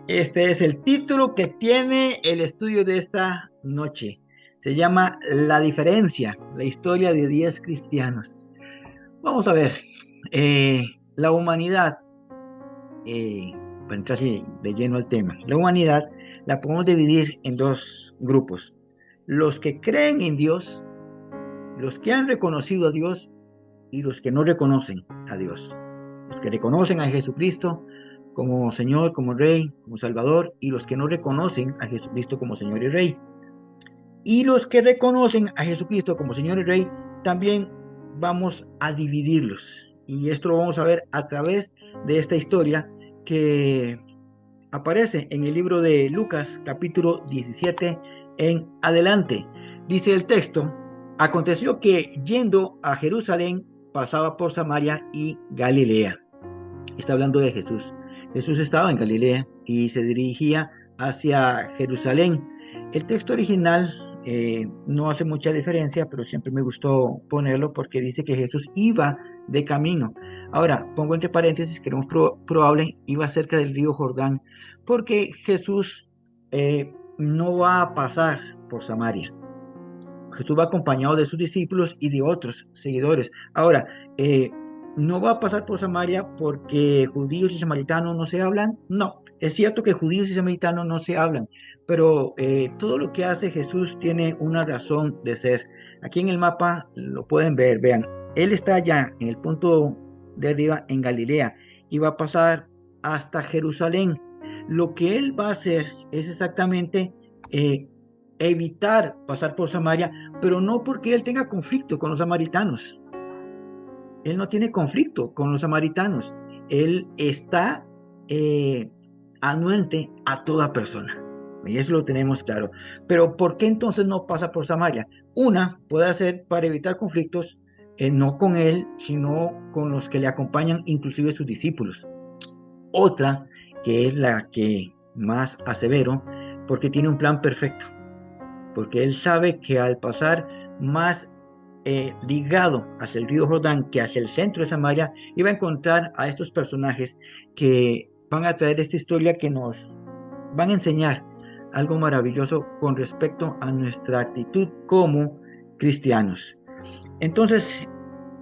Este es el título que tiene el estudio de esta noche. Se llama La diferencia, la historia de 10 cristianos. Vamos a ver, eh, la humanidad, para entrar así de lleno al tema, la humanidad la podemos dividir en dos grupos. Los que creen en Dios, los que han reconocido a Dios y los que no reconocen a Dios. Los que reconocen a Jesucristo como Señor, como Rey, como Salvador, y los que no reconocen a Jesucristo como Señor y Rey. Y los que reconocen a Jesucristo como Señor y Rey, también vamos a dividirlos. Y esto lo vamos a ver a través de esta historia que aparece en el libro de Lucas, capítulo 17 en adelante. Dice el texto: aconteció que yendo a Jerusalén pasaba por Samaria y Galilea. Está hablando de Jesús. Jesús estaba en Galilea y se dirigía hacia Jerusalén. El texto original no hace mucha diferencia, pero siempre me gustó ponerlo porque dice que Jesús iba de camino. Ahora, pongo entre paréntesis que lo más probable iba cerca del río Jordán, porque Jesús no va a pasar por Samaria. Jesús va acompañado de sus discípulos y de otros seguidores. Ahora, no va a pasar por Samaria porque judíos y samaritanos no se hablan. No, es cierto que judíos y samaritanos no se hablan, pero todo lo que hace Jesús tiene una razón de ser. Aquí en el mapa lo pueden ver, vean, él está allá en el punto de arriba en Galilea y va a pasar hasta Jerusalén. Lo que él va a hacer es exactamente evitar pasar por Samaria, pero no porque él tenga conflicto con los samaritanos. Él no tiene conflicto con los samaritanos. Él está eh, anuente a toda persona. Y eso lo tenemos claro. Pero ¿por qué entonces no pasa por Samaria? Una puede ser para evitar conflictos, no con él, sino con los que le acompañan, inclusive sus discípulos. Otra, que es la que más asevero, porque tiene un plan perfecto, porque él sabe que al pasar más ligado hacia el río Jordán que hacia el centro de Samaria, iba a encontrar a estos personajes que van a traer esta historia que nos van a enseñar algo maravilloso con respecto a nuestra actitud como cristianos. Entonces,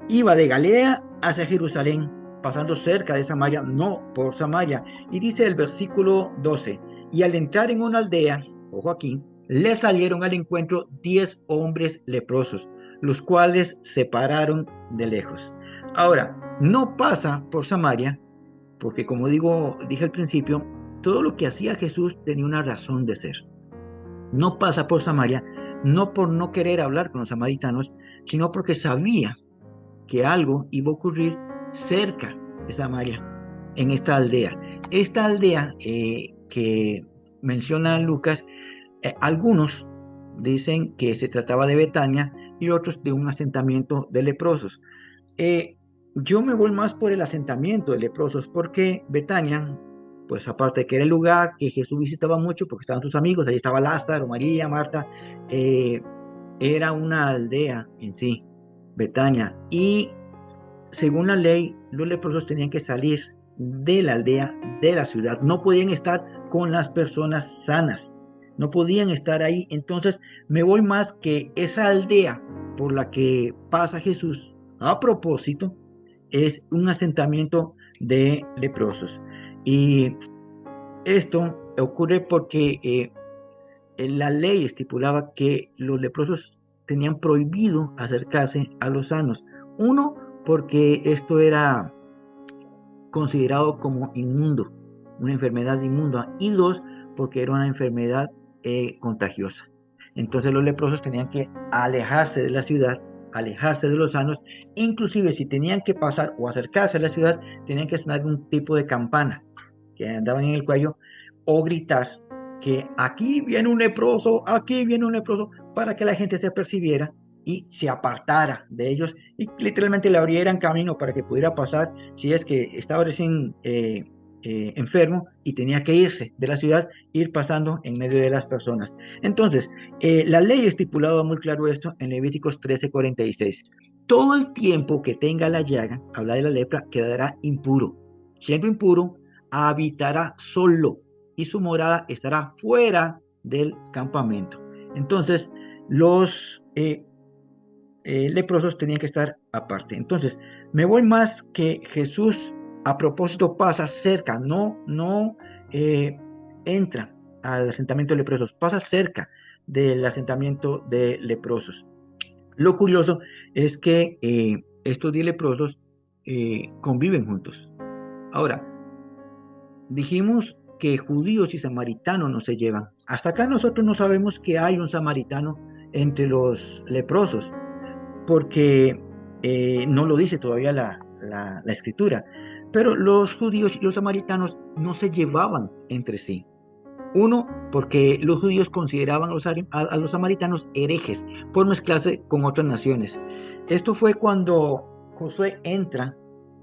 iba de Galilea hacia Jerusalén, pasando cerca de Samaria, no por Samaria. Y dice el versículo 12, y al entrar en una aldea, ojo aquí, le salieron al encuentro 10 hombres leprosos, los cuales se pararon de lejos. Ahora, no pasa por Samaria, porque como dije al principio, todo lo que hacía Jesús tenía una razón de ser. No pasa por Samaria, no por no querer hablar con los samaritanos, sino porque sabía que algo iba a ocurrir cerca de Samaria, en esta aldea. Esta aldea que menciona Lucas, algunos dicen que se trataba de Betania y otros de un asentamiento de leprosos. Eh, yo me voy más por el asentamiento de leprosos porque Betania, pues aparte de que era el lugar que Jesús visitaba mucho porque estaban sus amigos, ahí estaba Lázaro, María, Marta, eh, era una aldea en sí, Betania. Y según la ley, los leprosos tenían que salir de la aldea, de la ciudad. No podían estar con las personas sanas. No podían estar ahí. Entonces me voy más que esa aldea por la que pasa Jesús, a propósito, es un asentamiento de leprosos. Y esto ocurre porque la ley estipulaba que los leprosos tenían prohibido acercarse a los sanos. Uno, porque esto era considerado como inmundo, una enfermedad inmunda. Y dos, porque era una enfermedad contagiosa. Entonces los leprosos tenían que alejarse de la ciudad, alejarse de los sanos. Inclusive si tenían que pasar o acercarse a la ciudad, tenían que sonar un tipo de campana que andaban en el cuello o gritar que aquí viene un leproso, para que la gente se percibiera y se apartara de ellos y literalmente le abrieran camino para que pudiera pasar si es que estaba recién enfermo y tenía que irse de la ciudad, ir pasando en medio de las personas. Entonces, la ley estipulaba muy claro esto en Levíticos 13:46. Todo el tiempo que tenga la llaga, habla de la lepra, quedará impuro. Siendo impuro, habitará solo. y su morada estará fuera del campamento. Entonces, los leprosos tenían que estar aparte. Entonces, me voy más que Jesús a propósito pasa cerca, no entra al asentamiento de leprosos, pasa cerca del asentamiento de leprosos. Lo curioso es que estos 10 leprosos conviven juntos. Ahora, dijimos que judíos y samaritanos no se llevan. Hasta acá nosotros no sabemos que hay un samaritano entre los leprosos, porque no lo dice todavía la escritura. Pero los judíos y los samaritanos no se llevaban entre sí. Uno, porque los judíos consideraban a los samaritanos herejes por mezclarse con otras naciones. Esto fue cuando Josué entra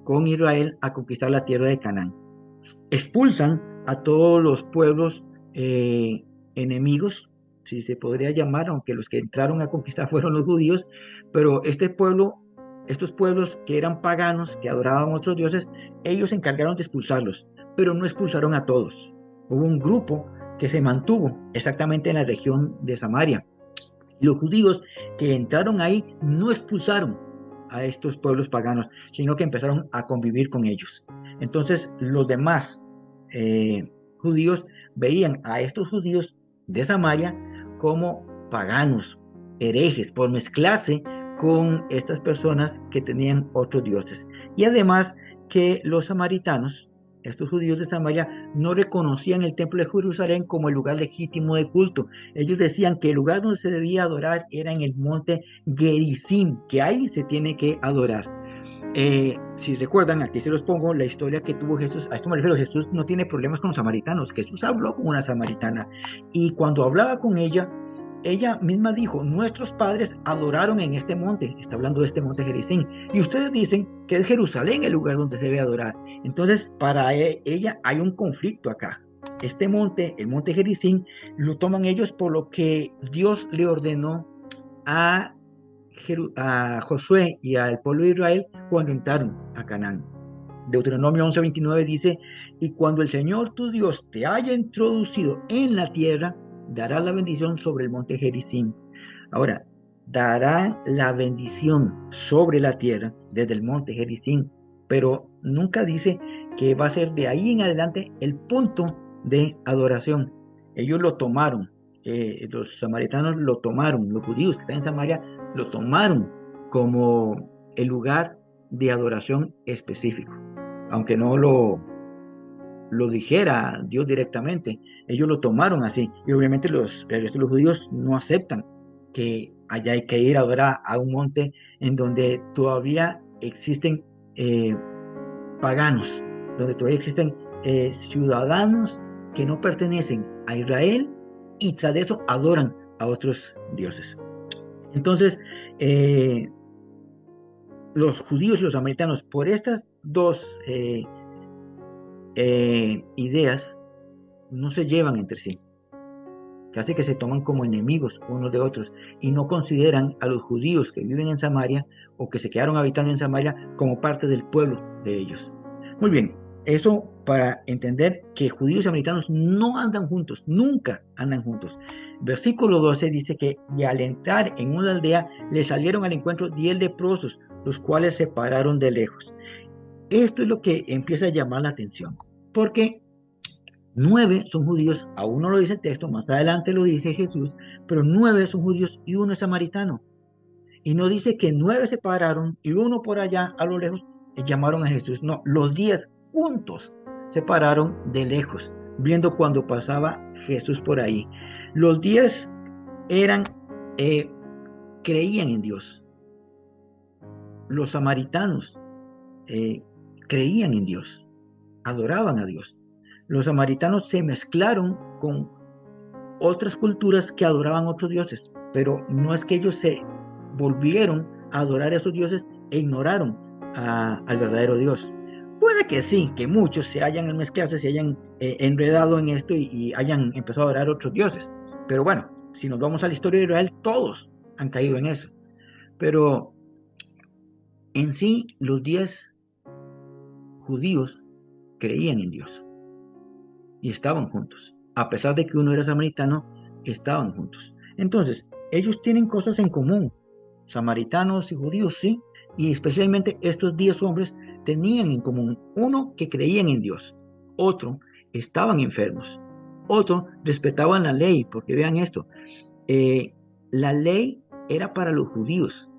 con Israel a conquistar la tierra de Canaán. Expulsan a todos los pueblos enemigos, si se podría llamar, aunque los que entraron a conquistar fueron los judíos, pero estos pueblos que eran paganos, que adoraban a otros dioses, ellos se encargaron de expulsarlos, pero no expulsaron a todos. Hubo un grupo que se mantuvo exactamente en la región de Samaria. Los judíos que entraron ahí no expulsaron a estos pueblos paganos, sino que empezaron a convivir con ellos. Entonces, los demás judíos veían a estos judíos de Samaria como paganos, herejes, por mezclarse con estas personas que tenían otros dioses. Y además que los samaritanos, estos judíos de Samaria, no reconocían el templo de Jerusalén como el lugar legítimo de culto. Ellos decían que el lugar donde se debía adorar era en el monte Gerizim, que ahí se tiene que adorar. Si recuerdan, aquí se los pongo la historia que tuvo Jesús. A esto me refiero, Jesús no tiene problemas con los samaritanos. Jesús habló con una samaritana y cuando hablaba con ella misma dijo, nuestros padres adoraron en este monte, está hablando de este monte Gerizim, y ustedes dicen que es Jerusalén el lugar donde se debe adorar. Entonces, para ella hay un conflicto acá. Este monte, el monte Gerizim, lo toman ellos por lo que Dios le ordenó a Josué y al pueblo de Israel cuando entraron a Canaán. Deuteronomio 11:29 dice, y cuando el Señor tu Dios te haya introducido en la tierra, dará la bendición sobre el monte Gerizim. Ahora, dará la bendición sobre la tierra desde el monte Gerizim, pero nunca dice que va a ser de ahí en adelante el punto de adoración. Ellos lo tomaron, los samaritanos lo tomaron, los judíos que están en Samaria lo tomaron como el lugar de adoración específico, aunque no lo dijera Dios directamente, ellos lo tomaron así, y obviamente los judíos no aceptan que allá hay que ir a adorar a un monte en donde todavía existen paganos, donde todavía existen ciudadanos que no pertenecen a Israel y tras de eso adoran a otros dioses. Entonces, los judíos y los samaritanos, por estas dos ideas, no se llevan entre sí. Casi que se toman como enemigos unos de otros y no consideran a los judíos que viven en Samaria o que se quedaron habitando en Samaria como parte del pueblo de ellos. Muy bien, eso para entender que judíos y samaritanos no andan juntos, nunca andan juntos. Versículo 12 dice que y al entrar en una aldea le salieron al encuentro 10 leprosos, los cuales se pararon de lejos. Esto es lo que empieza a llamar la atención, porque 9 son judíos, aún no lo dice el texto, más adelante lo dice Jesús, pero 9 son judíos y uno es samaritano. Y no dice que 9 se pararon y uno por allá a lo lejos llamaron a Jesús. No, los 10 juntos se pararon de lejos, viendo cuando pasaba Jesús por ahí. Los 10 eran, creían en Dios. Los samaritanos creían en Dios, adoraban a Dios. Los samaritanos se mezclaron con otras culturas que adoraban a otros dioses, pero no es que ellos se volvieron a adorar a esos dioses e ignoraron al verdadero Dios. Puede que sí, que muchos se hayan mezclado, se hayan enredado en esto y hayan empezado a adorar a otros dioses. Pero bueno, si nos vamos a la historia de Israel, todos han caído en eso. Pero en sí, los 10 judíos creían en Dios. y estaban juntos. A pesar de que uno era samaritano, estaban juntos. Entonces, ellos tienen cosas en común. Samaritanos y judíos, sí. Y especialmente estos 10 hombres tenían en común. Uno, que creían en Dios. Otro, estaban enfermos. Otro, respetaban la ley. Porque vean esto. La ley era para los judíos.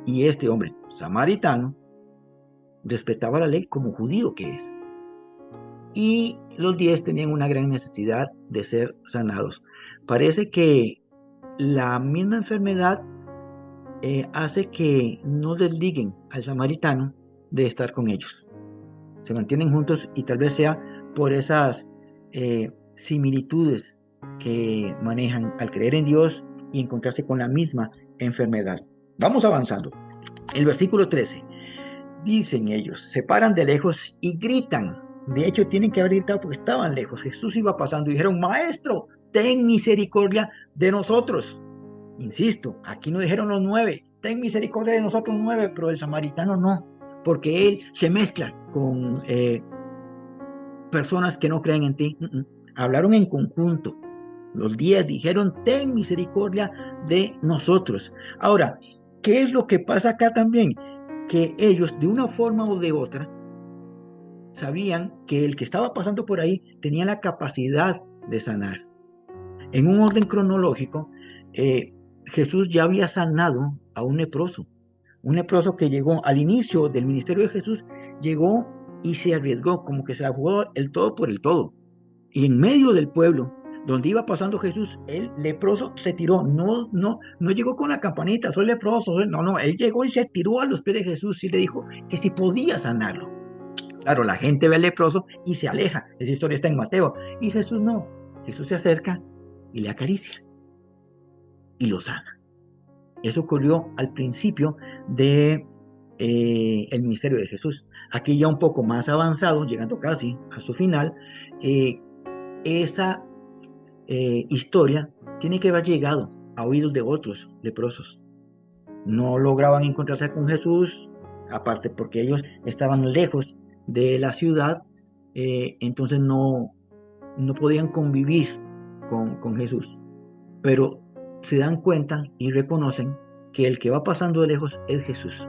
Y este hombre, samaritano, respetaba la ley como judío que es. Y los 10 tenían una gran necesidad de ser sanados. Parece que la misma enfermedad hace que no desliguen al samaritano de estar con ellos. Se mantienen juntos y tal vez sea por esas similitudes que manejan al creer en Dios y encontrarse con la misma enfermedad. Vamos avanzando. El versículo 13. Dicen ellos, se paran de lejos y gritan. De hecho, tienen que haber gritado porque estaban lejos. Jesús iba pasando y dijeron, Maestro, ten misericordia de nosotros. Insisto, aquí no dijeron los 9, ten misericordia de nosotros 9, pero el samaritano no, porque él se mezcla con personas que no creen en ti. Hablaron en conjunto. Los 10 dijeron, ten misericordia de nosotros. Ahora, ¿qué es lo que pasa acá también? Que ellos, de una forma o de otra, sabían que el que estaba pasando por ahí tenía la capacidad de sanar. En un orden cronológico, Jesús ya había sanado a un leproso que llegó al inicio del ministerio de Jesús, llegó y se arriesgó, como que se la jugó el todo por el todo. Y en medio del pueblo, donde iba pasando Jesús, el leproso se tiró, no llegó con la campanita, soy leproso, no, él llegó y se tiró a los pies de Jesús y le dijo que si podía sanarlo. Claro, la gente ve al leproso y se aleja, esa historia está en Mateo, y Jesús no, Jesús se acerca y le acaricia y lo sana. Eso ocurrió al principio de el ministerio de Jesús. Aquí ya un poco más avanzado, llegando casi a su final, esa historia tiene que haber llegado a oídos de otros leprosos. No lograban encontrarse con Jesús, aparte porque ellos estaban lejos de la ciudad, entonces no podían convivir con Jesús. Pero se dan cuenta y reconocen que el que va pasando de lejos es Jesús.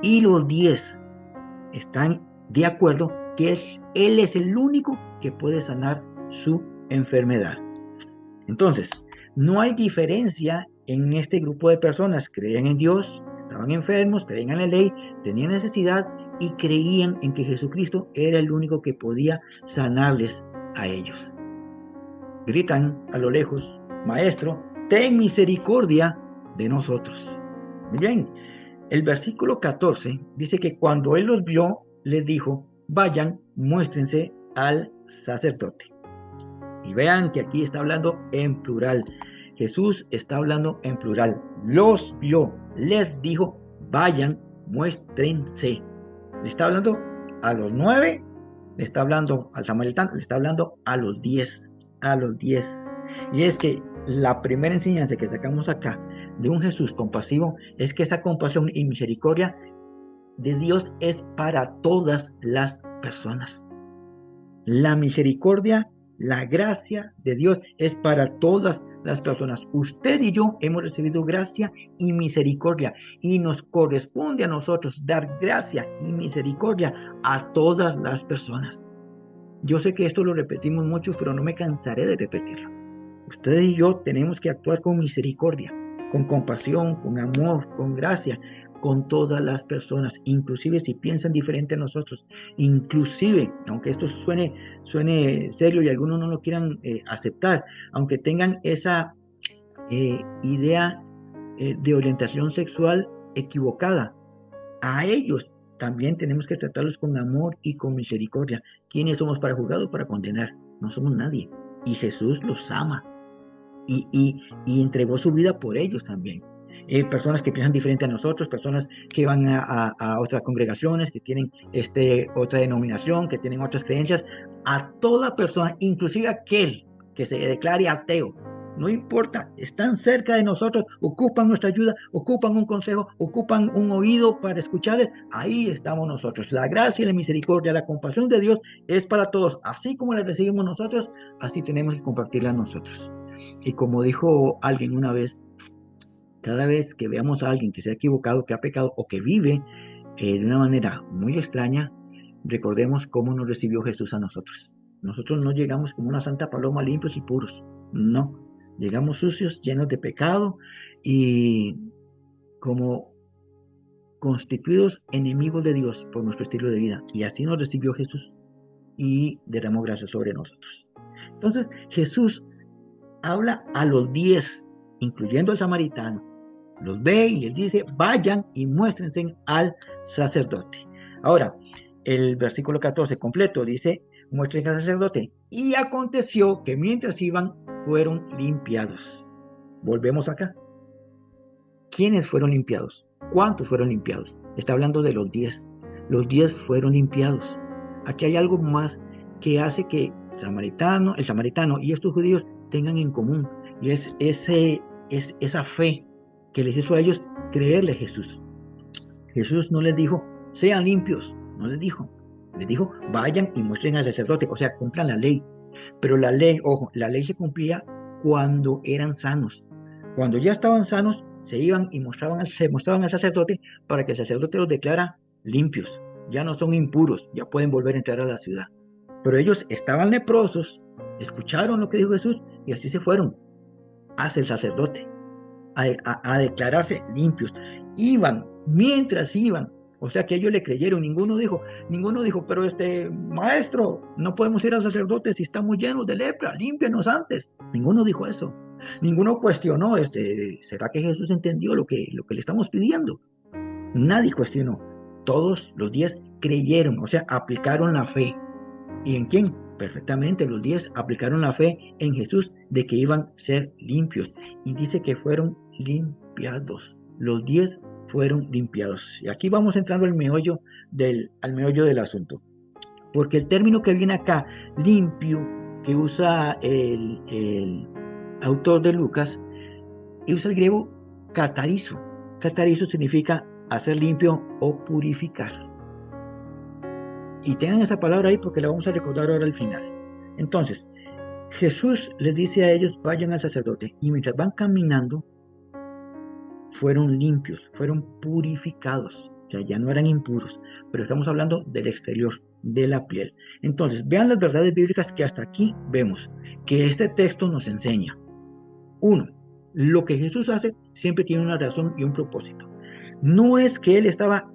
Y los 10 están de acuerdo que Él es el único que puede sanar su enfermedad. Entonces, no hay diferencia en este grupo de personas. Creían en Dios, estaban enfermos, creían en la ley, tenían necesidad y creían en que Jesucristo era el único que podía sanarles a ellos. Gritan a lo lejos, Maestro, ten misericordia de nosotros. Muy bien, el versículo 14 dice que cuando él los vio, les dijo, vayan, muéstrense al sacerdote. Y vean que aquí está hablando en plural. Jesús está hablando en plural. Los vio, les dijo, vayan, muéstrense. Le está hablando a los 9, le está hablando al samaritano, le está hablando a los 10. A los 10. Y es que la primera enseñanza que sacamos acá de un Jesús compasivo es que esa compasión y misericordia de Dios es para todas las personas. La misericordia, la gracia de Dios es para todas las personas. Usted y yo hemos recibido gracia y misericordia y nos corresponde a nosotros dar gracia y misericordia a todas las personas. Yo sé que esto lo repetimos mucho, pero no me cansaré de repetirlo. Ustedes y yo tenemos que actuar con misericordia, con compasión, con amor, con gracia, con todas las personas, inclusive si piensan diferente a nosotros, inclusive, aunque esto suene serio y algunos no lo quieran aceptar, aunque tengan esa idea de orientación sexual equivocada, a ellos también tenemos que tratarlos con amor y con misericordia. ¿Quiénes somos para juzgar o para condenar? No somos nadie. Y Jesús los ama y entregó su vida por ellos también. Personas que piensan diferente a nosotros, personas que van a otras congregaciones, que tienen otra denominación, que tienen otras creencias, a toda persona, inclusive aquel que se declare ateo, no importa, están cerca de nosotros, ocupan nuestra ayuda, ocupan un consejo, ocupan un oído para escucharles, ahí estamos nosotros. La gracia y la misericordia, la compasión de Dios es para todos, así como la recibimos nosotros, así tenemos que compartirla nosotros. Y como dijo alguien una vez, cada vez que veamos a alguien que se ha equivocado, que ha pecado o que vive de una manera muy extraña, recordemos cómo nos recibió Jesús a nosotros. Nosotros no llegamos como una santa paloma limpios y puros, no. Llegamos sucios, llenos de pecado y como constituidos enemigos de Dios por nuestro estilo de vida. Y así nos recibió Jesús y derramó gracia sobre nosotros. Entonces Jesús habla a los 10, incluyendo al samaritano. Los ve y les dice, vayan y muéstrense al sacerdote. Ahora, el versículo 14 completo dice, muéstrense al sacerdote. Y aconteció que mientras iban, fueron limpiados. Volvemos acá. ¿Quiénes fueron limpiados? ¿Cuántos fueron limpiados? Está hablando de los 10. Los 10 fueron limpiados. Aquí hay algo más que hace que el samaritano y estos judíos tengan en común. Y es esa fe que les hizo a ellos creerle a Jesús. Jesús no les dijo, sean limpios. No les dijo. Les dijo, vayan y muestren al sacerdote. O sea, cumplan la ley. Pero la ley, ojo, la ley se cumplía cuando eran sanos. Cuando ya estaban sanos, se iban y se mostraban al sacerdote para que el sacerdote los declara limpios. Ya no son impuros, ya pueden volver a entrar a la ciudad. Pero ellos estaban leprosos, escucharon lo que dijo Jesús y así se fueron hacia el sacerdote a declararse limpios. Iban, mientras iban, o sea que ellos le creyeron, ninguno dijo, pero maestro, no podemos ir al sacerdote si estamos llenos de lepra, límpianos antes. Ninguno dijo eso. Ninguno cuestionó, ¿será que Jesús entendió lo que le estamos pidiendo? Nadie cuestionó. Todos los 10 creyeron, o sea, aplicaron la fe. ¿Y en quién? Perfectamente, los 10 aplicaron la fe en Jesús de que iban a ser limpios. Y dice que fueron limpiados. Los 10 fueron limpiados. Y aquí vamos entrando al meollo del asunto. Porque el término que viene acá, limpio, que usa el autor de Lucas, usa el griego catarizo. Catarizo significa hacer limpio o purificar. Y tengan esa palabra ahí porque la vamos a recordar ahora al final. Entonces, Jesús les dice a ellos, vayan al sacerdote. Y mientras van caminando, fueron limpios, fueron purificados. O sea, ya no eran impuros. Pero estamos hablando del exterior, de la piel. Entonces, vean las verdades bíblicas que hasta aquí vemos. Que este texto nos enseña. 1. Lo que Jesús hace siempre tiene una razón y un propósito. No es que Él estaba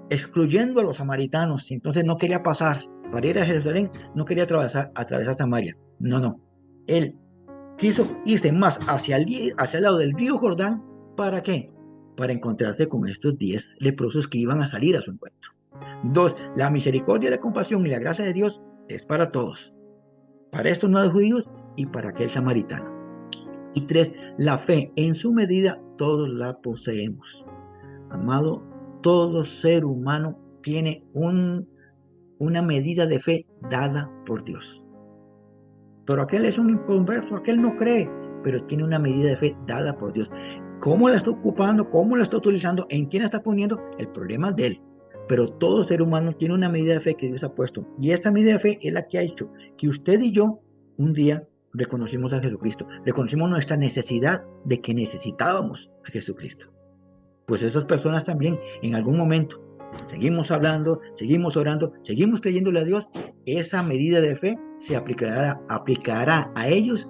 excluyendo a los samaritanos y entonces no quería pasar para ir a Jerusalén, no quería atravesar Samaria. No. Él quiso irse más hacia el lado del río Jordán. ¿Para qué? Para encontrarse con estos 10 leprosos que iban a salir a su encuentro. 2. La misericordia, la compasión y la gracia de Dios es para todos. Para estos no judíos y para aquel samaritano. Y 3. La fe, en su medida, todos la poseemos. Amado, todo ser humano tiene una medida de fe dada por Dios. Pero aquel es un inconverso, aquel no cree, pero tiene una medida de fe dada por Dios. ¿Cómo la está ocupando? ¿Cómo la está utilizando? ¿En quién la está poniendo? El problema es de él. Pero todo ser humano tiene una medida de fe que Dios ha puesto. Y esa medida de fe es la que ha hecho que usted y yo un día reconocimos a Jesucristo. Reconocimos nuestra necesidad de que necesitábamos a Jesucristo. Pues esas personas también en algún momento seguimos hablando, seguimos orando, seguimos creyéndole a Dios, esa medida de fe se aplicará a ellos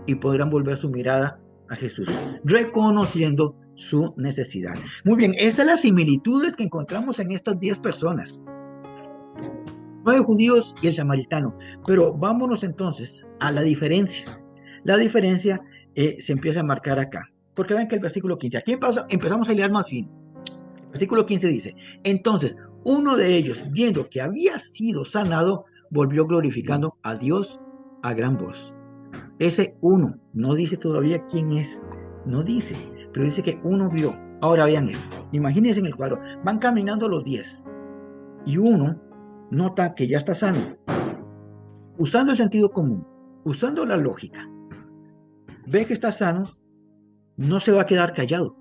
y podrán volver su mirada a Jesús, reconociendo su necesidad. Muy bien, estas son las similitudes que encontramos en estas 10 personas. 9 judíos y el samaritano. Pero vámonos entonces a la diferencia. La diferencia se empieza a marcar acá. Porque ven que el versículo 15, aquí empezamos a leer más fino. El versículo 15 dice, entonces uno de ellos, viendo que había sido sanado, volvió glorificando a Dios a gran voz. Ese uno, no dice todavía quién es, no dice, pero dice que uno vio. Ahora vean esto, imagínense en el cuadro, van caminando los 10 y uno nota que ya está sano. Usando el sentido común, usando la lógica, ve que está sano, no se va a quedar callado,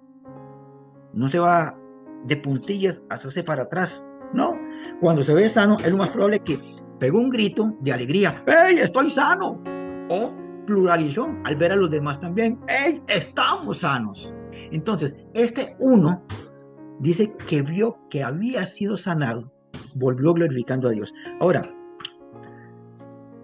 no se va de puntillas a hacerse para atrás, no. Cuando se ve sano, es lo más probable que pegó un grito de alegría, ¡hey, estoy sano! O pluralizó al ver a los demás también, ¡hey, estamos sanos! Entonces, este uno dice que vio que había sido sanado, volvió glorificando a Dios. Ahora,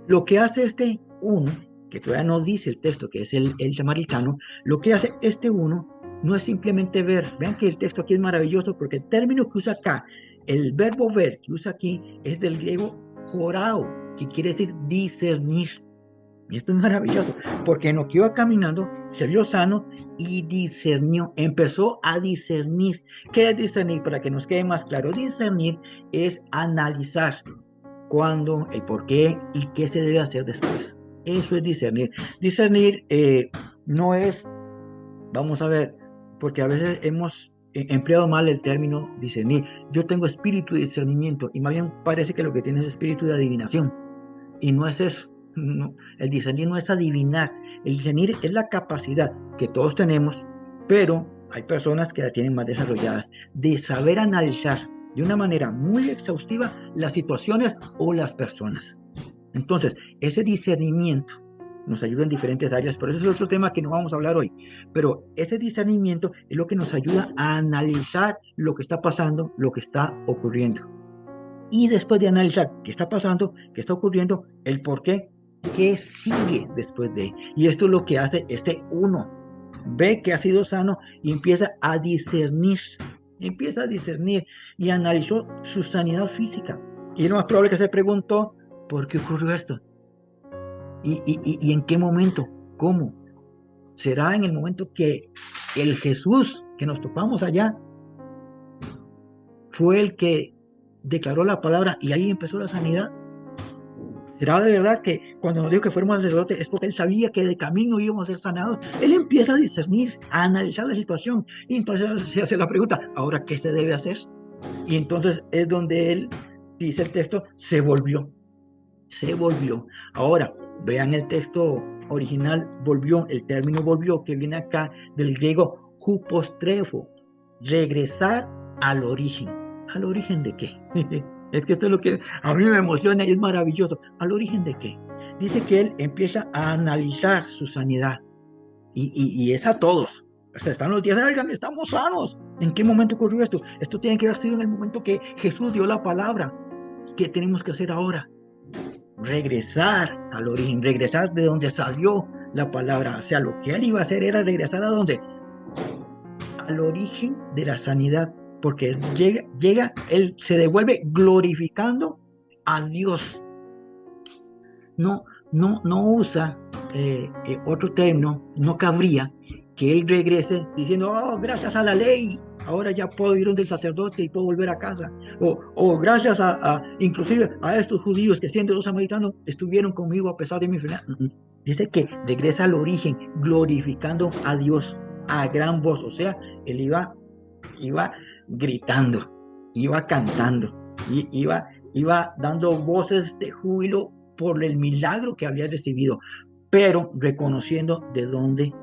lo que hace este uno, que todavía no dice el texto, que es el samaritano, lo que hace este uno no es simplemente ver. Vean que el texto aquí es maravilloso porque el término que usa acá, el verbo ver que usa aquí, es del griego jorao, que quiere decir discernir. Y esto es maravilloso, porque en lo que iba caminando se vio sano y discernió, empezó a discernir. ¿Qué es discernir? Para que nos quede más claro, discernir es analizar cuándo, el por qué y qué se debe hacer después. Eso es discernir. Discernir no es, vamos a ver, porque a veces hemos empleado mal el término discernir. Yo tengo espíritu de discernimiento y más bien parece que lo que tiene es espíritu de adivinación. Y no es eso. No, el discernir no es adivinar. El discernir es la capacidad que todos tenemos, pero hay personas que la tienen más desarrolladas, de saber analizar de una manera muy exhaustiva las situaciones o las personas. Entonces, ese discernimiento nos ayuda en diferentes áreas, pero ese es otro tema que no vamos a hablar hoy. Pero ese discernimiento es lo que nos ayuda a analizar lo que está pasando, lo que está ocurriendo. Y después de analizar qué está pasando, qué está ocurriendo, el por qué, qué sigue después de. Y esto es lo que hace este uno. Ve que ha sido sano y empieza a discernir. Empieza a discernir y analizó su sanidad física. Y lo más probable que se preguntó, ¿por qué ocurrió esto? ¿Y en qué momento? ¿Cómo? ¿Será en el momento que el Jesús que nos topamos allá fue el que declaró la palabra y ahí empezó la sanidad? ¿Será de verdad que cuando nos dijo que fuéramos sacerdotes es porque él sabía que de camino íbamos a ser sanados? Él empieza a discernir, a analizar la situación y entonces se hace la pregunta, ¿ahora qué se debe hacer? Y entonces es donde él, dice el texto, se volvió. Se volvió. Ahora, vean el texto original, volvió, el término volvió, que viene acá del griego hupostrefo, regresar al origen. ¿Al origen de qué? Es que esto es lo que a mí me emociona y es maravilloso. ¿Al origen de qué? Dice que él empieza a analizar su sanidad y es a todos. O sea, están los días, oigan, estamos sanos. ¿En qué momento ocurrió esto? Esto tiene que haber sido en el momento que Jesús dio la palabra. ¿Qué tenemos que hacer ahora? Regresar al origen, regresar de donde salió la palabra. O sea, lo que él iba a hacer era regresar a donde, al origen de la sanidad, porque él se devuelve glorificando a Dios. No, no usa otro término, no cabría que él regrese diciendo, oh, gracias a la ley, ahora ya puedo ir donde el sacerdote y puedo volver a casa. O gracias inclusive a estos judíos que siendo los samaritanos estuvieron conmigo a pesar de mi enfermedad. Dice que regresa al origen, glorificando a Dios a gran voz. O sea, él iba gritando, iba cantando, iba dando voces de júbilo por el milagro que había recibido, pero reconociendo de dónde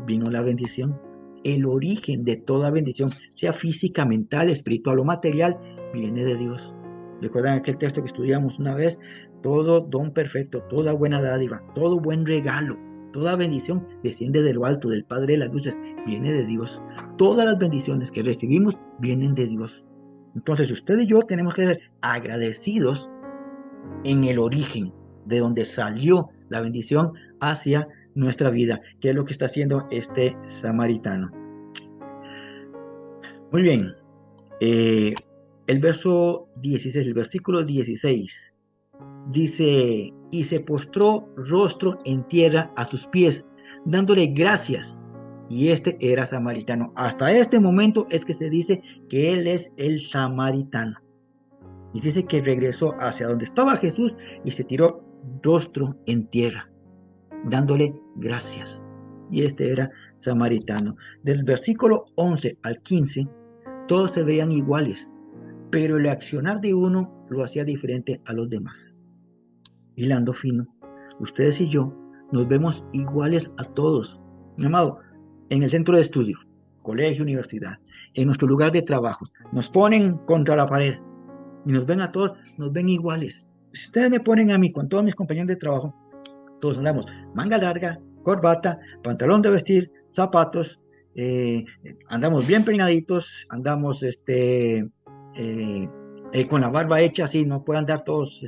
vino la bendición. El origen de toda bendición, sea física, mental, espiritual o material, viene de Dios. ¿Recuerdan aquel texto que estudiamos una vez? Todo don perfecto, toda buena dádiva, todo buen regalo, toda bendición desciende de lo alto, del Padre de las luces, viene de Dios. Todas las bendiciones que recibimos vienen de Dios. Entonces, usted y yo tenemos que ser agradecidos en el origen de donde salió la bendición hacia nuestra vida, que es lo que está haciendo este samaritano. Muy bien, el verso 16, el versículo 16 dice, y se postró rostro en tierra a sus pies, dándole gracias. Y este era samaritano. Hasta este momento es que se dice que él es el samaritano. Y dice que regresó hacia donde estaba Jesús y se tiró rostro en tierra, dándole gracias. Y este era samaritano. Del versículo 11 al 15, todos se veían iguales, pero el accionar de uno lo hacía diferente a los demás. Hilando fino, ustedes y yo nos vemos iguales a todos. Mi amado, en el centro de estudio, colegio, universidad, en nuestro lugar de trabajo, nos ponen contra la pared y nos ven a todos, nos ven iguales. Si ustedes me ponen a mí con todos mis compañeros de trabajo, todos andamos manga larga, corbata, pantalón de vestir, zapatos, andamos bien peinaditos, andamos con la barba hecha así, no pueden andar todos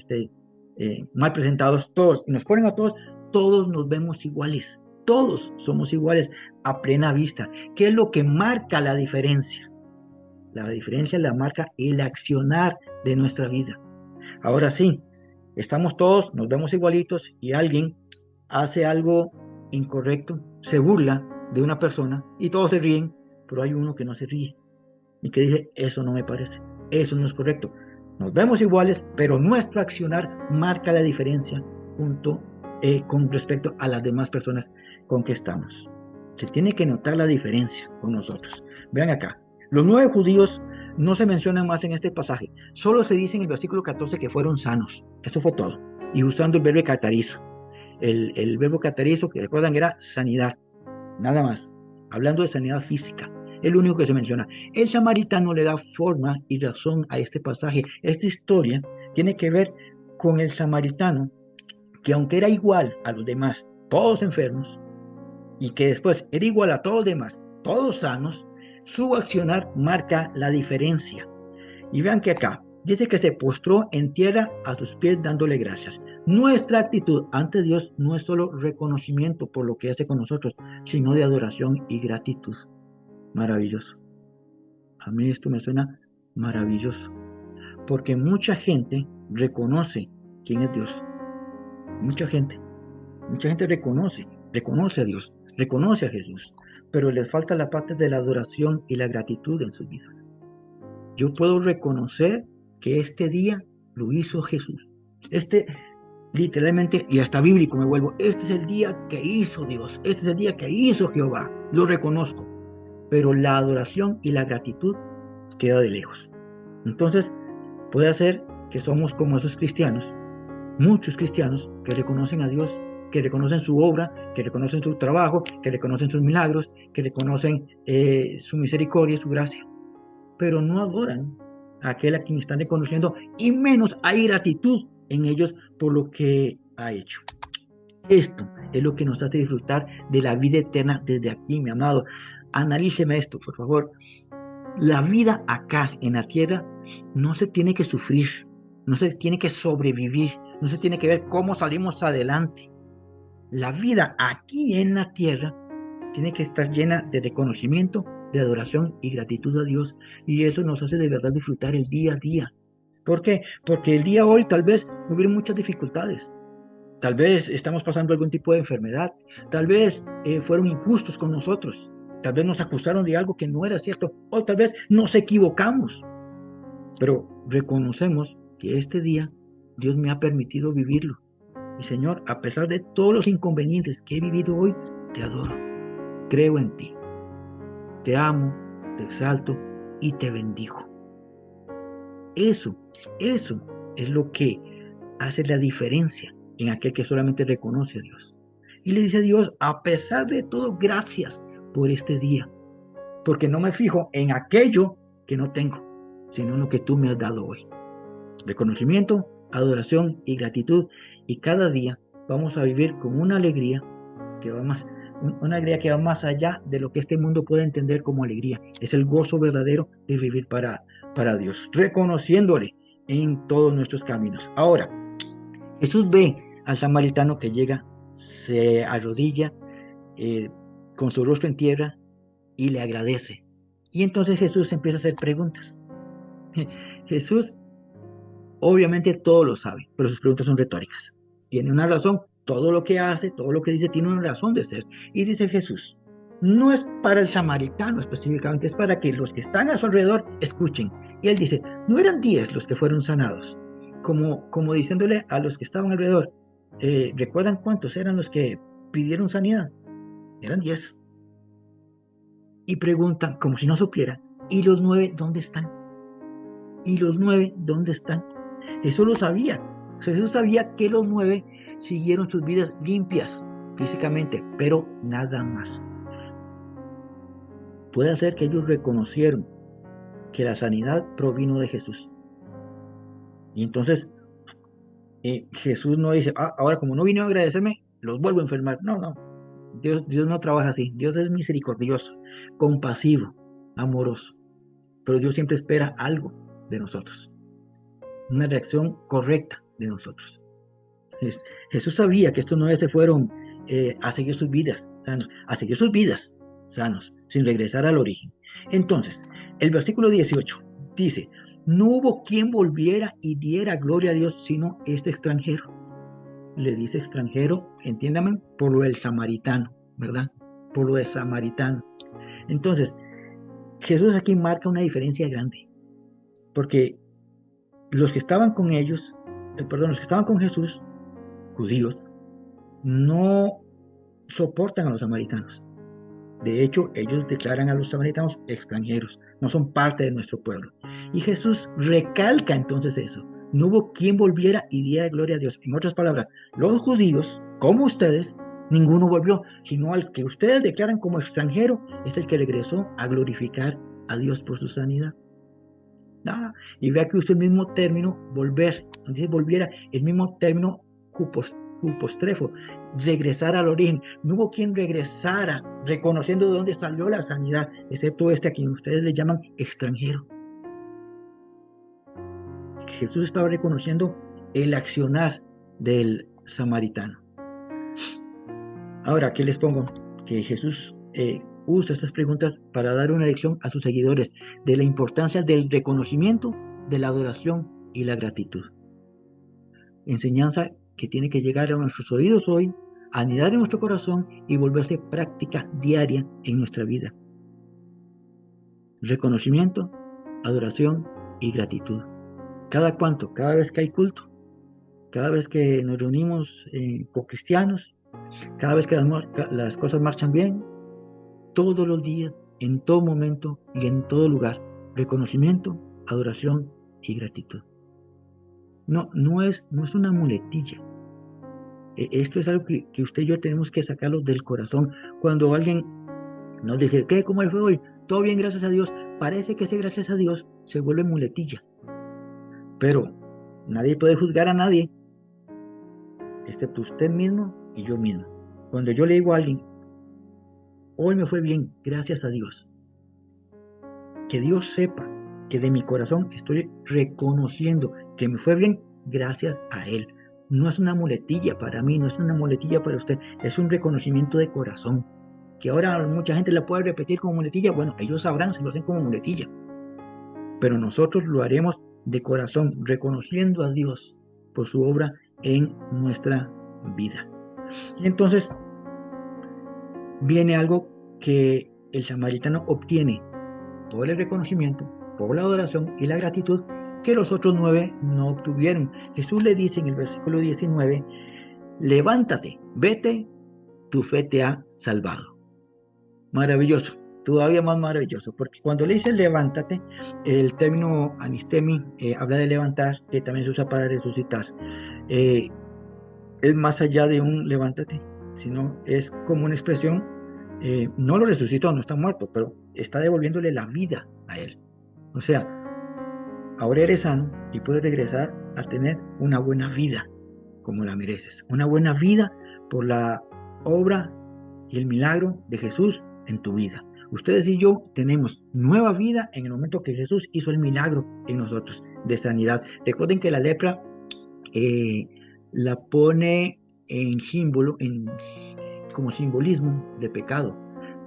mal presentados, todos, y nos ponen a todos, todos nos vemos iguales, todos somos iguales a plena vista. ¿Qué es lo que marca la diferencia? La diferencia la marca el accionar de nuestra vida. Ahora sí, estamos todos, nos vemos igualitos y alguien hace algo incorrecto, se burla de una persona y todos se ríen, pero hay uno que no se ríe y que dice, eso no me parece, eso no es correcto. Nos vemos iguales, pero nuestro accionar marca la diferencia con respecto a las demás personas con que estamos. Se tiene que notar la diferencia con nosotros. Vean acá, los 9 judíos no se mencionan más en este pasaje, solo se dice en el versículo 14 que fueron sanos, eso fue todo, y usando el verbo catarizo. El verbo catarizo, que recuerdan, era sanidad, nada más, hablando de sanidad física, el único que se menciona. El samaritano le da forma y razón a este pasaje. Esta historia tiene que ver con el samaritano, que aunque era igual a los demás, todos enfermos, y que después era igual a todos los demás, todos sanos, su accionar marca la diferencia. Y vean que acá dice que se postró en tierra a sus pies dándole gracias. Nuestra actitud ante Dios no es solo reconocimiento por lo que hace con nosotros, sino de adoración y gratitud. Maravilloso. A mí esto me suena maravilloso, porque mucha gente reconoce quién es Dios. Mucha gente reconoce a Dios, reconoce a Jesús, pero les falta la parte de la adoración y la gratitud en sus vidas. Yo puedo reconocer que este día lo hizo Jesús. Literalmente, y hasta bíblico me vuelvo, este es el día que hizo Dios, este es el día que hizo Jehová, lo reconozco. Pero la adoración y la gratitud queda de lejos. Entonces, puede ser que somos como esos cristianos, muchos cristianos que reconocen a Dios, que reconocen su obra, que reconocen su trabajo, que reconocen sus milagros, que reconocen su misericordia y su gracia, pero no adoran a aquel a quien están reconociendo, y menos hay gratitud en ellos por lo que ha hecho. Esto es lo que nos hace disfrutar de la vida eterna desde aquí, mi amado. Analíceme esto, por favor. La vida acá en la tierra no se tiene que sufrir, no se tiene que sobrevivir, no se tiene que ver cómo salimos adelante. La vida aquí en la tierra tiene que estar llena de reconocimiento, de adoración y gratitud a Dios, y eso nos hace de verdad disfrutar el día a día. ¿Por qué? Porque el día hoy tal vez hubiera muchas dificultades, tal vez estamos pasando algún tipo de enfermedad, tal vez fueron injustos con nosotros, tal vez nos acusaron de algo que no era cierto, o tal vez nos equivocamos, pero reconocemos que este día Dios me ha permitido vivirlo. Y Señor, a pesar de todos los inconvenientes que he vivido hoy, te adoro, creo en ti, te amo, te exalto y te bendigo. Eso es lo que hace la diferencia en aquel que solamente reconoce a Dios. Y le dice a Dios, a pesar de todo, gracias por este día, porque no me fijo en aquello que no tengo, sino en lo que tú me has dado hoy. Reconocimiento, adoración y gratitud, y cada día vamos a vivir con una alegría que va más allá de lo que este mundo puede entender como alegría. Es el gozo verdadero de vivir para Dios, reconociéndole en todos nuestros caminos. Ahora, Jesús ve al samaritano que llega, se arrodilla con su rostro en tierra y le agradece. Y entonces Jesús empieza a hacer preguntas. Jesús obviamente todo lo sabe, pero sus preguntas son retóricas. Tiene una razón, todo lo que hace, todo lo que dice tiene una razón de ser. Y dice Jesús, no es para el samaritano específicamente, es para que los que están a su alrededor escuchen. Y él dice, no eran 10 los que fueron sanados, como diciéndole a los que estaban alrededor, ¿recuerdan cuántos eran los que pidieron sanidad? Eran 10. Y preguntan, como si no supieran, ¿y los 9 dónde están? ¿Y los 9 dónde están? Jesús lo sabía. Jesús sabía que los 9 siguieron sus vidas limpias, físicamente, pero nada más. Puede ser que ellos reconocieron que la sanidad provino de Jesús. Y entonces Jesús no dice, ahora como no vino a agradecerme, los vuelvo a enfermar. No, no. Dios no trabaja así. Dios es misericordioso, compasivo, amoroso. Pero Dios siempre espera algo de nosotros. Una reacción correcta de nosotros. Jesús sabía que estos 9 se fueron a seguir sus vidas sanos, sin regresar al origen. Entonces, el versículo 18 dice, no hubo quien volviera y diera gloria a Dios sino este extranjero. Le dice extranjero, entiéndame, por lo del samaritano, ¿verdad? Por lo del samaritano. Entonces, Jesús aquí marca una diferencia grande, porque los que estaban con ellos, los que estaban con Jesús, judíos, no soportan a los samaritanos. De hecho, ellos declaran a los samaritanos extranjeros, no son parte de nuestro pueblo. Y Jesús recalca entonces eso. No hubo quien volviera y diera gloria a Dios. En otras palabras, los judíos, como ustedes, ninguno volvió, sino al que ustedes declaran como extranjero, es el que regresó a glorificar a Dios por su sanidad. Y vea que usa el mismo término, volver, dice volviera, el mismo término jupostrefo, regresar al origen. No hubo quien regresara reconociendo de dónde salió la sanidad, excepto a quien ustedes le llaman extranjero. Jesús estaba reconociendo el accionar del samaritano. Ahora, ¿qué les pongo? Que Jesús usa estas preguntas para dar una lección a sus seguidores de la importancia del reconocimiento, de la adoración y la gratitud. Enseñanza que tiene que llegar a nuestros oídos hoy, anidar en nuestro corazón y volverse práctica diaria en nuestra vida. Reconocimiento, adoración y gratitud. ¿Cada cuánto? Cada vez que hay culto, cada vez que nos reunimos con cristianos, cada vez que las cosas marchan bien, todos los días, en todo momento y en todo lugar. Reconocimiento, adoración y gratitud. No es una muletilla. Esto es algo que usted y yo tenemos que sacarlo del corazón. Cuando alguien nos dice, ¿qué? ¿Cómo fue hoy? Todo bien, gracias a Dios. Parece que ese gracias a Dios se vuelve muletilla. Pero nadie puede juzgar a nadie, excepto usted mismo y yo mismo. Cuando yo le digo a alguien, hoy me fue bien, gracias a Dios. Que Dios sepa que de mi corazón estoy reconociendo que me fue bien gracias a Él. No es una muletilla para mí, no es una muletilla para usted, es un reconocimiento de corazón. Que ahora mucha gente la puede repetir como muletilla, bueno, ellos sabrán si lo hacen como muletilla. Pero nosotros lo haremos de corazón, reconociendo a Dios por su obra en nuestra vida. Y entonces viene algo que el samaritano obtiene por el reconocimiento, por la adoración y la gratitud que los otros 9 no obtuvieron. Jesús le dice en el versículo 19, levántate, vete, tu fe te ha salvado. Maravilloso, todavía más maravilloso, porque cuando le dice levántate, el término anistemi habla de levantar, que también se usa para resucitar. Es más allá de un levántate, sino es como una expresión, no lo resucitó, no está muerto, pero está devolviéndole la vida a él. O sea, ahora eres sano y puedes regresar a tener una buena vida como la mereces. Una buena vida por la obra y el milagro de Jesús en tu vida. Ustedes y yo tenemos nueva vida en el momento que Jesús hizo el milagro en nosotros de sanidad. Recuerden que la lepra la pone en símbolo, como simbolismo de pecado.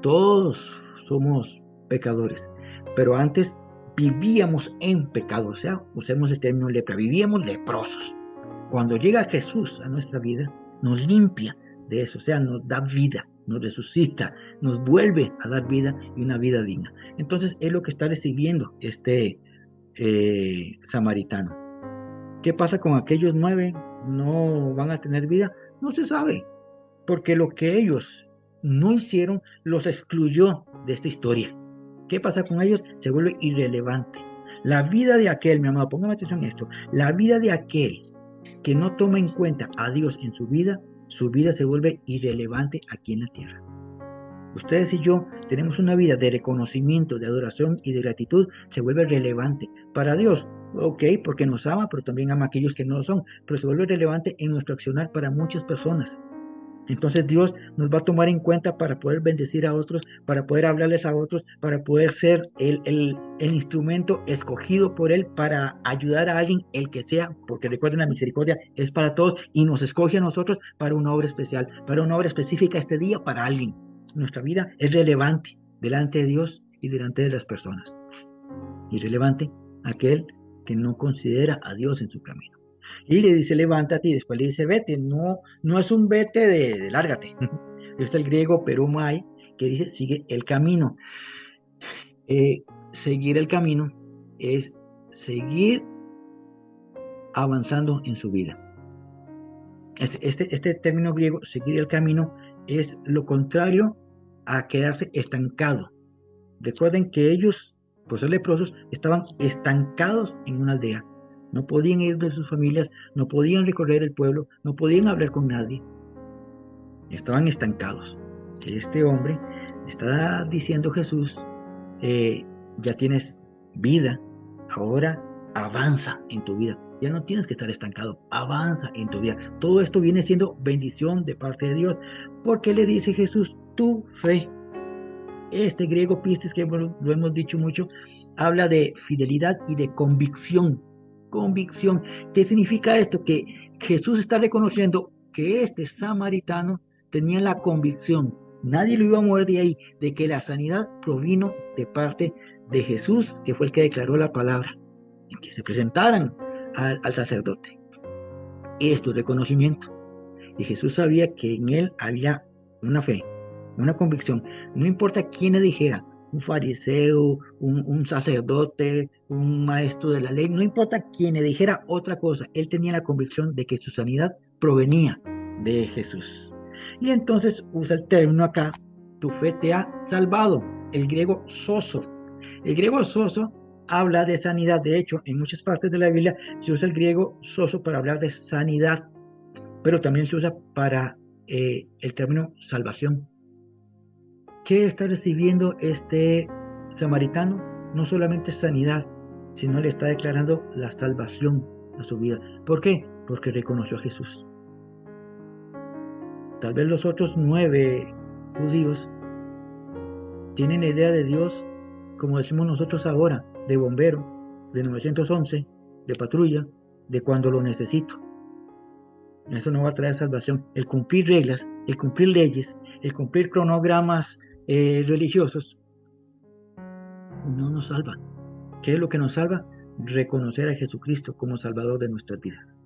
Todos somos pecadores, pero antes vivíamos en pecado, o sea, usemos el término lepra, vivíamos leprosos. Cuando llega Jesús a nuestra vida, nos limpia de eso, o sea, nos da vida, nos resucita, nos vuelve a dar vida y una vida digna. Entonces es lo que está recibiendo este samaritano. ¿Qué pasa con aquellos 9? ¿No van a tener vida? No se sabe, porque lo que ellos no hicieron los excluyó de esta historia. ¿Qué pasa con ellos? Se vuelve irrelevante. La vida de aquel, mi amado, póngame atención en esto, la vida de aquel que no toma en cuenta a Dios en su vida su vida se vuelve irrelevante aquí en la tierra. Ustedes y yo tenemos una vida de reconocimiento, de adoración y de gratitud, se vuelve relevante para Dios. Ok, porque nos ama, pero también ama a aquellos que no lo son, pero se vuelve relevante en nuestro accionar para muchas personas. Entonces Dios nos va a tomar en cuenta para poder bendecir a otros, para poder hablarles a otros, para poder ser el instrumento escogido por Él para ayudar a alguien, el que sea, porque recuerden, la misericordia es para todos y nos escoge a nosotros para una obra especial, para una obra específica este día para alguien. Nuestra vida es relevante delante de Dios y delante de las personas. Irrelevante aquel que no considera a Dios en su camino. Y le dice levántate y después le dice vete. No, no es un vete de lárgate. Es el griego perumai que dice sigue el camino. Seguir el camino es seguir avanzando en su vida. Este término griego, seguir el camino, es lo contrario a quedarse estancado. Recuerden que ellos, por ser leprosos, estaban estancados en una aldea. No podían ir de sus familias, no podían recorrer el pueblo, no podían hablar con nadie. Estaban estancados. Este hombre está diciendo Jesús, ya tienes vida, ahora avanza en tu vida. Ya no tienes que estar estancado, avanza en tu vida. Todo esto viene siendo bendición de parte de Dios. Porque le dice Jesús, tu fe. Este griego pistis, que lo hemos dicho mucho, habla de fidelidad y de convicción. Convicción. ¿Qué significa esto? Que Jesús está reconociendo que este samaritano tenía la convicción, nadie lo iba a mover de ahí, de que la sanidad provino de parte de Jesús, que fue el que declaró la palabra, y que se presentaran al sacerdote. Esto es reconocimiento. Y Jesús sabía que en él había una fe, una convicción. No importa quién le dijera, un fariseo, un sacerdote, un maestro de la ley, no importa quién le dijera otra cosa, él tenía la convicción de que su sanidad provenía de Jesús. Y entonces usa el término acá, tu fe te ha salvado, el griego soso. El griego soso habla de sanidad. De hecho, en muchas partes de la Biblia se usa el griego soso para hablar de sanidad, pero también se usa para el término salvación. ¿Qué está recibiendo este samaritano? No solamente sanidad, sino le está declarando la salvación a su vida. ¿Por qué? Porque reconoció a Jesús. Tal vez los otros 9 judíos tienen la idea de Dios, como decimos nosotros ahora, de bombero, de 911, de patrulla, de cuando lo necesito. Eso no va a traer salvación. El cumplir reglas, el cumplir leyes, el cumplir cronogramas religiosos, no nos salva. ¿Qué es lo que nos salva? Reconocer a Jesucristo como Salvador de nuestras vidas.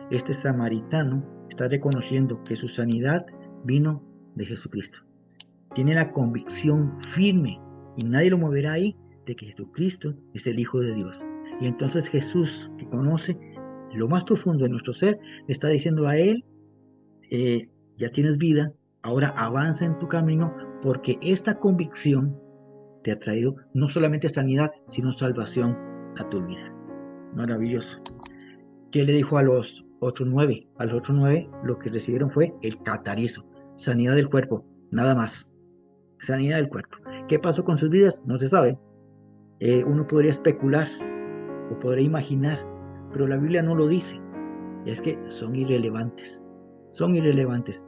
Este samaritano está reconociendo que su sanidad vino de Jesucristo. Tiene la convicción firme, y nadie lo moverá ahí, de que Jesucristo es el Hijo de Dios. Y entonces Jesús, que conoce lo más profundo de nuestro ser, le está diciendo a él, ya tienes vida, ahora avanza en tu camino, porque esta convicción te ha traído no solamente sanidad, sino salvación a tu vida. Maravilloso. ¿Qué le dijo a los otros 9? A los otros 9 lo que recibieron fue el catarizo, sanidad del cuerpo, nada más. Sanidad del cuerpo. ¿Qué pasó con sus vidas? No se sabe. Uno podría especular o podría imaginar, pero la Biblia no lo dice. Es que son irrelevantes. Son irrelevantes.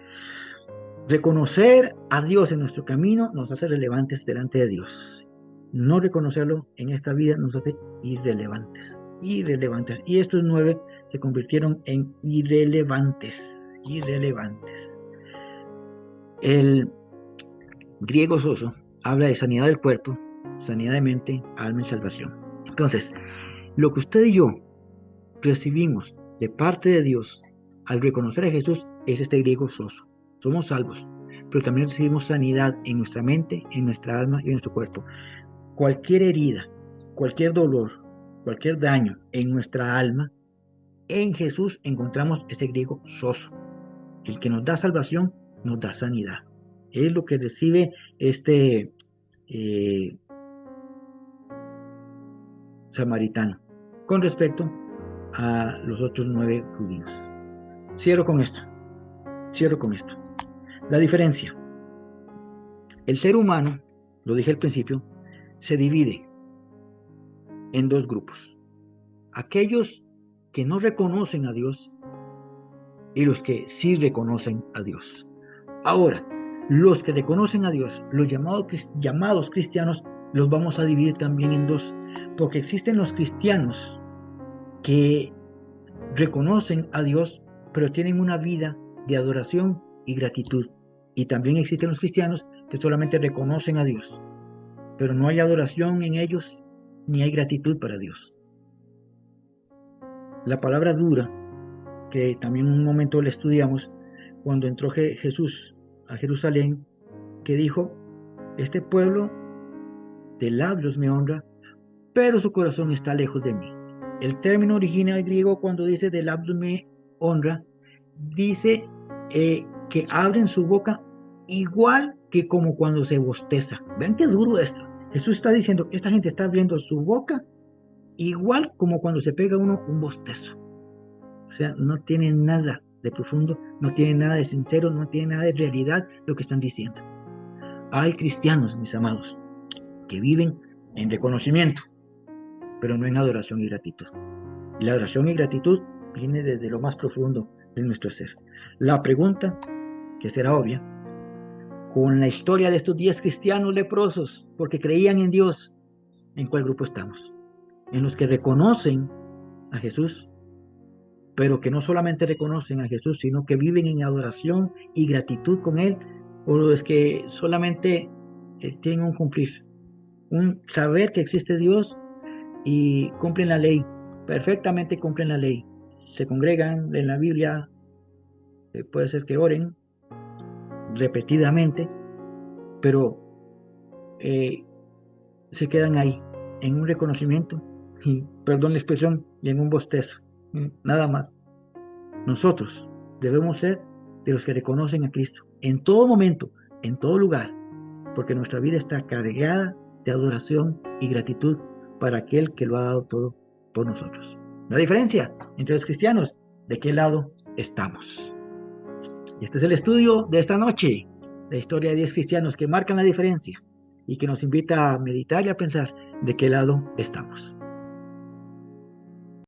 Reconocer a Dios en nuestro camino nos hace relevantes delante de Dios. No reconocerlo en esta vida nos hace irrelevantes. Irrelevantes. Y estos 9 se convirtieron en irrelevantes. Irrelevantes. El griego soso habla de sanidad del cuerpo, sanidad de mente, alma y salvación. Entonces, lo que usted y yo recibimos de parte de Dios al reconocer a Jesús es este griego soso. Somos salvos, pero también recibimos sanidad en nuestra mente, en nuestra alma y en nuestro cuerpo. Cualquier herida, cualquier dolor, cualquier daño en nuestra alma, en Jesús encontramos ese griego soso. El que nos da salvación, nos da sanidad. Es lo que recibe este samaritano con respecto a los otros 9 judíos. Cierro con esto. Cierro con esto. La diferencia. El ser humano, lo dije al principio, se divide en dos grupos. Aquellos que no reconocen a Dios y los que sí reconocen a Dios. Ahora, los que reconocen a Dios, los llamados cristianos, los vamos a dividir también en dos, porque existen los cristianos que reconocen a Dios, pero tienen una vida de adoración y gratitud. Y también existen los cristianos que solamente reconocen a Dios, pero no hay adoración en ellos, ni hay gratitud para Dios. La palabra dura, que también en un momento la estudiamos, cuando entró Jesús a Jerusalén, que dijo, este pueblo de labios me honra, pero su corazón está lejos de mí. El término original griego cuando dice de labios me honra, dice que abren su boca igual que como cuando se bosteza. Vean qué duro esto. Jesús está diciendo, esta gente está abriendo su boca igual como cuando se pega uno un bostezo. O sea, no tiene nada de profundo, no tiene nada de sincero, no tiene nada de realidad lo que están diciendo. Hay cristianos, mis amados, que viven en reconocimiento, pero no en adoración y gratitud. La adoración y gratitud viene desde lo más profundo de nuestro ser. La pregunta, que será obvia, con la historia de estos 10 cristianos leprosos, porque creían en Dios, ¿en cuál grupo estamos? ¿En los que reconocen a Jesús, pero que no solamente reconocen a Jesús, sino que viven en adoración y gratitud con Él, o los que solamente tienen un cumplir, un saber que existe Dios y cumplen la ley, perfectamente cumplen la ley, se congregan en la Biblia, puede ser que oren repetidamente, pero se quedan ahí, en un reconocimiento, y perdón la expresión, y en un bostezo, nada más. Nosotros debemos ser de los que reconocen a Cristo en todo momento, en todo lugar, porque nuestra vida está cargada de adoración y gratitud para aquel que lo ha dado todo por nosotros. La diferencia entre los cristianos, ¿de qué lado estamos? Y este es el estudio de esta noche, la historia de 10 cristianos que marcan la diferencia y que nos invita a meditar y a pensar de qué lado estamos.